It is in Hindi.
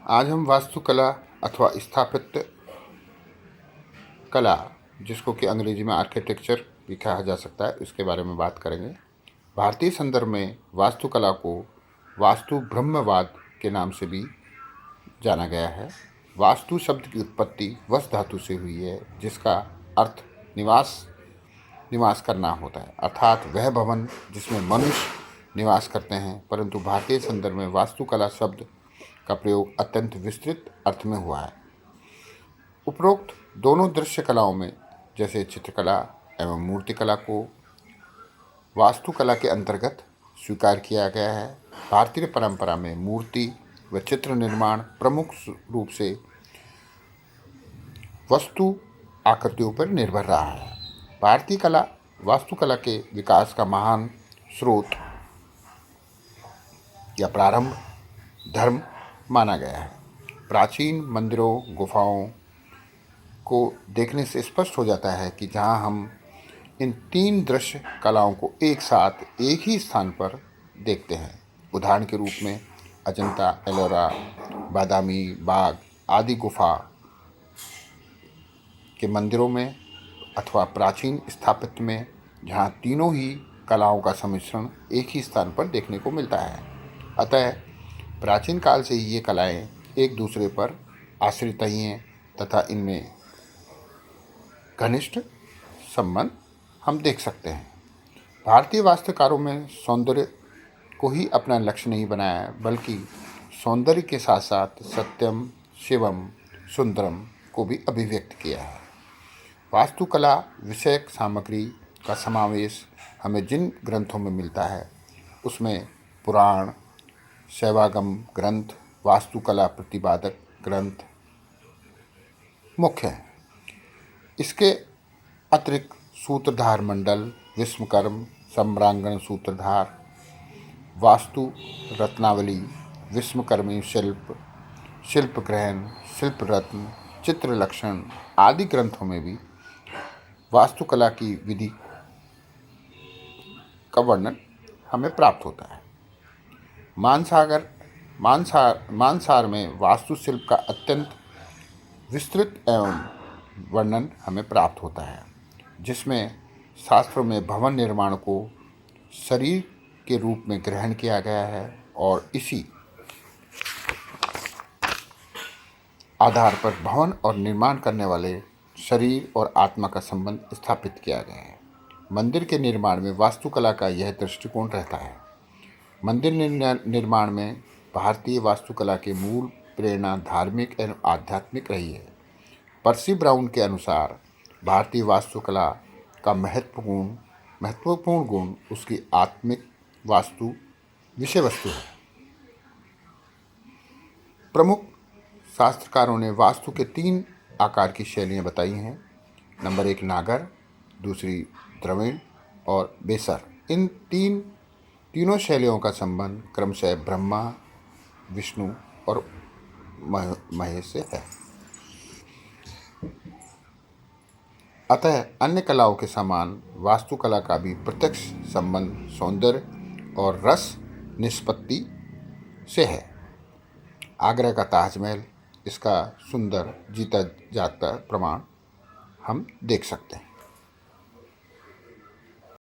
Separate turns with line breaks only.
आज हम वास्तुकला अथवा स्थापत्य कला, जिसको कि अंग्रेजी में आर्किटेक्चर भी कहा जा सकता है, इसके बारे में बात करेंगे। भारतीय संदर्भ में वास्तुकला को वास्तु ब्रह्मवाद के नाम से भी जाना गया है। वास्तु शब्द की उत्पत्ति वस धातु से हुई है, जिसका अर्थ निवास करना होता है, अर्थात वह भवन जिसमें मनुष्य निवास करते हैं। परंतु भारतीय संदर्भ में वास्तुकला शब्द का प्रयोग अत्यंत विस्तृत अर्थ में हुआ है। उपरोक्त दोनों दृश्य कलाओं में, जैसे चित्रकला एवं मूर्तिकला को वास्तुकला के अंतर्गत स्वीकार किया गया है। भारतीय परंपरा में मूर्ति व चित्र निर्माण प्रमुख रूप से वस्तु आकृतियों पर निर्भर रहा है। भारतीय कला वास्तुकला के विकास का महान स्रोत या प्रारंभ धर्म माना गया है। प्राचीन मंदिरों, गुफाओं को देखने से स्पष्ट हो जाता है कि जहां हम इन तीन दृश्य कलाओं को एक साथ एक ही स्थान पर देखते हैं। उदाहरण के रूप में अजंता, एलोरा, बादामी, बाग आदि गुफा के मंदिरों में अथवा प्राचीन स्थापत्य में, जहां तीनों ही कलाओं का सम्मिश्रण एक ही स्थान पर देखने को मिलता है। अतः प्राचीन काल से ही ये कलाएं एक दूसरे पर आश्रित रही हैं तथा इनमें घनिष्ठ संबंध हम देख सकते हैं। भारतीय वास्तुकारों में सौंदर्य को ही अपना लक्ष्य नहीं बनाया है, बल्कि सौंदर्य के साथ साथ सत्यम, शिवम, सुंदरम को भी अभिव्यक्त किया है। वास्तुकला विषयक सामग्री का समावेश हमें जिन ग्रंथों में मिलता है, उसमें पुराण, शैवागम ग्रंथ, वास्तुकला प्रतिपादक ग्रंथ मुख्य हैं। इसके अतिरिक्त सूत्रधार मंडल, विश्वकर्म, सम्रांगण सूत्रधार, वास्तु रत्नावली, विश्वकर्मी शिल्प, शिल्प ग्रहण, शिल्प रत्न, चित्र लक्षण आदि ग्रंथों में भी वास्तुकला की विधि का वर्णन हमें प्राप्त होता है। मानसार में वास्तुशिल्प का अत्यंत विस्तृत एवं वर्णन हमें प्राप्त होता है, जिसमें शास्त्रों में भवन निर्माण को शरीर के रूप में ग्रहण किया गया है और इसी आधार पर भवन और निर्माण करने वाले शरीर और आत्मा का संबंध स्थापित किया गया है। मंदिर के निर्माण में वास्तुकला का यह दृष्टिकोण रहता है। मंदिर निर्माण में भारतीय वास्तुकला के मूल प्रेरणा धार्मिक एवं आध्यात्मिक रही है। पर्सी ब्राउन के अनुसार भारतीय वास्तुकला का महत्वपूर्ण गुण उसकी आत्मिक वास्तु विषय वस्तु है। प्रमुख शास्त्रकारों ने वास्तु के 3 आकार की शैलियाँ बताई हैं। नंबर 1 नागर, दूसरी द्रविड़ और बेसर। इन तीनों शैलियों का संबंध क्रमशः ब्रह्मा, विष्णु और महेश से है। अतः अन्य कलाओं के समान वास्तुकला का भी प्रत्यक्ष संबंध सौंदर्य और रस निष्पत्ति से है। आगरा का ताजमहल इसका सुंदर जीता जागता प्रमाण हम देख सकते हैं।